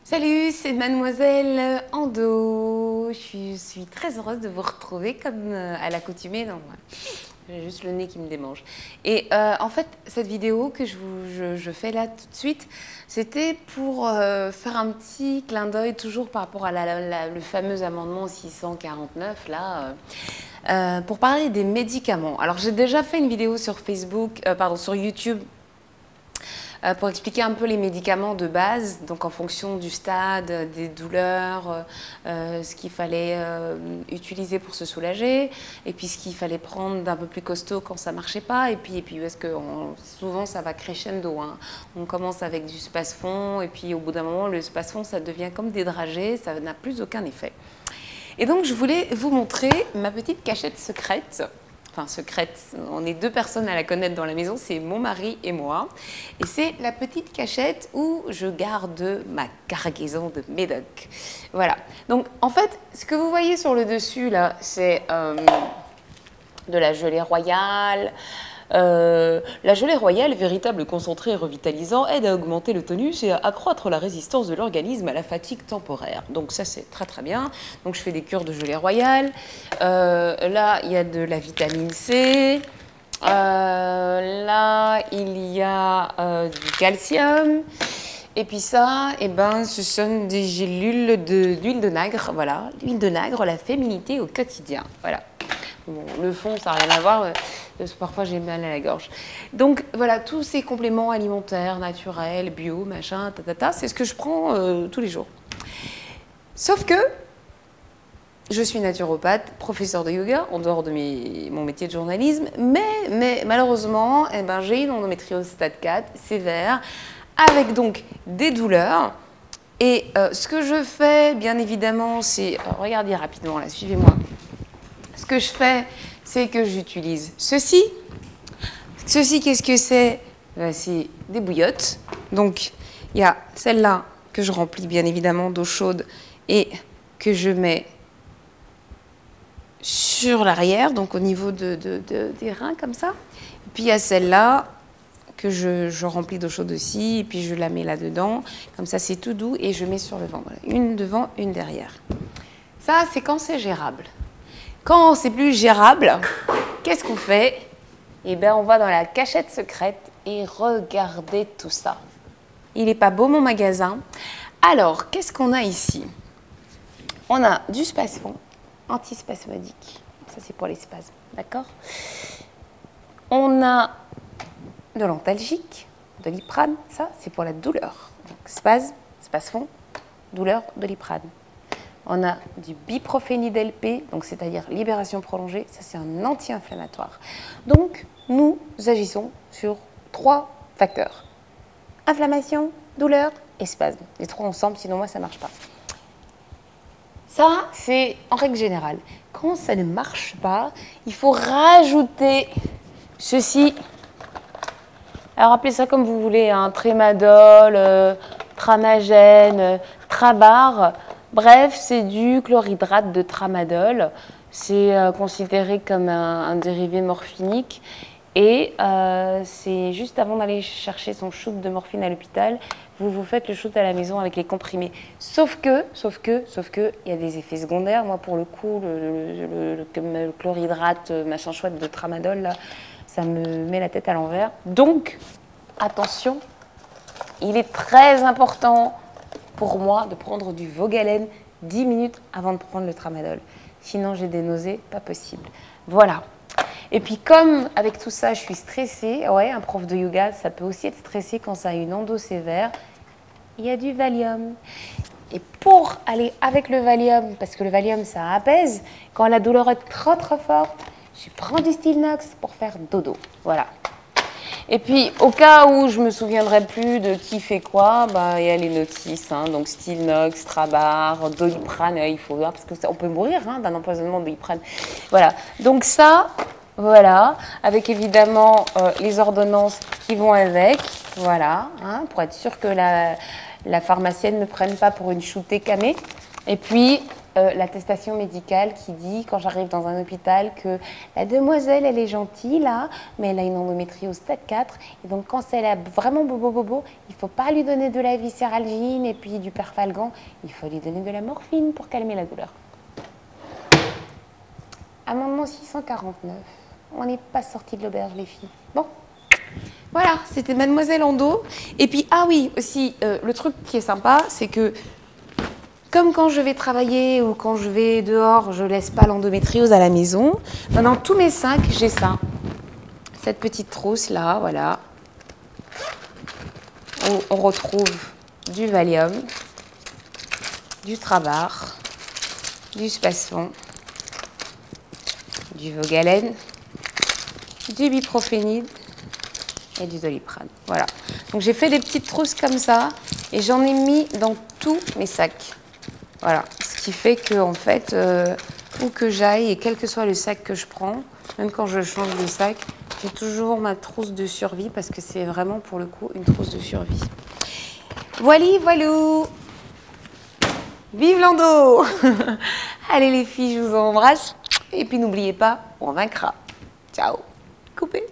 Salut, c'est Mademoiselle Ando. Je suis très heureuse de vous retrouver comme à l'accoutumée. Non, j'ai juste le nez qui me démange. Et en fait, cette vidéo que je fais là tout de suite, c'était pour faire un petit clin d'œil toujours par rapport à le fameux amendement 649 là. Pour parler des médicaments. Alors j'ai déjà fait une vidéo sur sur YouTube, pour expliquer un peu les médicaments de base, donc en fonction du stade, des douleurs, ce qu'il fallait utiliser pour se soulager, et puis ce qu'il fallait prendre d'un peu plus costaud quand ça marchait pas, et puis parce que souvent ça va crescendo, hein. On commence avec du Spasfon, et puis au bout d'un moment le Spasfon ça devient comme des dragées, ça n'a plus aucun effet. Et donc je voulais vous montrer ma petite cachette secrète. Enfin, secrète, on est deux personnes à la connaître dans la maison, c'est mon mari et moi. Et c'est la petite cachette où je garde ma cargaison de médoc. Voilà. Donc, en fait, ce que vous voyez sur le dessus, là, c'est de la gelée royale. La gelée royale, véritable concentré revitalisant, aide à augmenter le tonus et à accroître la résistance de l'organisme à la fatigue temporaire. Donc ça, c'est très très bien. Donc je fais des cures de gelée royale. Là, il y a de la vitamine C. Là, il y a du calcium. Et puis ça, eh ben, ce sont des gélules d'huile de nagre. Voilà, l'huile de nagre, la féminité au quotidien. Voilà. Bon, le fond, ça n'a rien à voir. Parfois, j'ai mal à la gorge. Donc, voilà, tous ces compléments alimentaires, naturels, bio, machin, c'est ce que je prends tous les jours. Sauf que je suis naturopathe, professeur de yoga, en dehors de mon métier de journalisme, mais malheureusement, eh ben, j'ai une endométriose stade 4, sévère, avec donc des douleurs. Et ce que je fais, bien évidemment, c'est... regardez rapidement, là, suivez-moi. Ce que je fais, c'est que j'utilise ceci. Ceci, qu'est-ce que c'est? C'est des bouillottes. Donc, il y a celle-là que je remplis bien évidemment d'eau chaude et que je mets sur l'arrière, donc au niveau des reins, comme ça. Et puis, il y a celle-là que je remplis d'eau chaude aussi, et puis je la mets là-dedans. Comme ça, c'est tout doux et je mets sur le ventre. Voilà. Une devant, une derrière. Ça, c'est quand c'est gérable. Quand c'est plus gérable, qu'est-ce qu'on fait? Eh bien, on va dans la cachette secrète et regardez tout ça. Il n'est pas beau, mon magasin? Alors, qu'est-ce qu'on a ici? On a du Spasfon, antispasmodique. Ça, c'est pour les spasmes, d'accord? On a de l'antalgique, de l'iprane. Ça, c'est pour la douleur. Donc, spasme, Spasfon, douleur, de l'iprane. On a du biprophénidel P, donc c'est-à-dire libération prolongée, ça c'est un anti-inflammatoire. Donc nous agissons sur 3 facteurs. Inflammation, douleur et spasme. Les 3 ensemble, sinon moi ça ne marche pas. Ça c'est en règle générale. Quand ça ne marche pas, il faut rajouter ceci. Alors appelez ça comme vous voulez, hein, Tramadol, Tramagène, Trabar. Bref, c'est du chlorhydrate de tramadol. C'est considéré comme un dérivé morphinique. Et c'est juste avant d'aller chercher son shoot de morphine à l'hôpital, vous faites le shoot à la maison avec les comprimés. Sauf que, il y a des effets secondaires. Moi, pour le coup, le chlorhydrate, machin chouette de tramadol, là, ça me met la tête à l'envers. Donc, attention, il est très important pour moi de prendre du Vogalène 10 minutes avant de prendre le tramadol. Sinon, j'ai des nausées, pas possible. Voilà. Et puis, comme avec tout ça, je suis stressée, ouais, un prof de yoga, ça peut aussi être stressé quand ça a une endo sévère, il y a du Valium. Et pour aller avec le Valium, parce que le Valium, ça apaise, quand la douleur est trop trop forte, je prends du Stilnox pour faire dodo. Voilà. Et puis, au cas où je me souviendrai plus de qui fait quoi, bah, il y a les notices, hein, donc Stilnox, Trabar, Doliprane, il faut voir, parce qu'on peut mourir hein, d'un empoisonnement de Doliprane. Voilà, donc ça, voilà, avec évidemment les ordonnances qui vont avec, voilà, hein, pour être sûr que la pharmacienne ne prenne pas pour une shootée camée. Et puis, l'attestation médicale qui dit, quand j'arrive dans un hôpital, que la demoiselle, elle est gentille, là, mais elle a une endométriose stade 4. Et donc, quand elle a vraiment bobo, il ne faut pas lui donner de la viscéralgine et puis du perfalgan. Il faut lui donner de la morphine pour calmer la douleur. Amendement 649. On n'est pas sorti de l'auberge, les filles. Bon. Voilà, c'était Mademoiselle Endo. Et puis, ah oui, aussi, le truc qui est sympa, c'est que comme quand je vais travailler ou quand je vais dehors, je ne laisse pas l'endométriose à la maison. Dans tous mes sacs, j'ai ça. Cette petite trousse là, voilà. Où on retrouve du Valium, du Trabar, du Spasfon, du Vogalène, du Biprophénide et du Doliprane. Voilà. Donc j'ai fait des petites trousses comme ça et j'en ai mis dans tous mes sacs. Voilà. Ce qui fait que en fait, où que j'aille et quel que soit le sac que je prends, même quand je change de sac, j'ai toujours ma trousse de survie parce que c'est vraiment pour le coup une trousse de survie. Voili, voilou. Vive l'endo. Allez les filles, je vous embrasse. Et puis n'oubliez pas, on vaincra. Ciao. Coupé.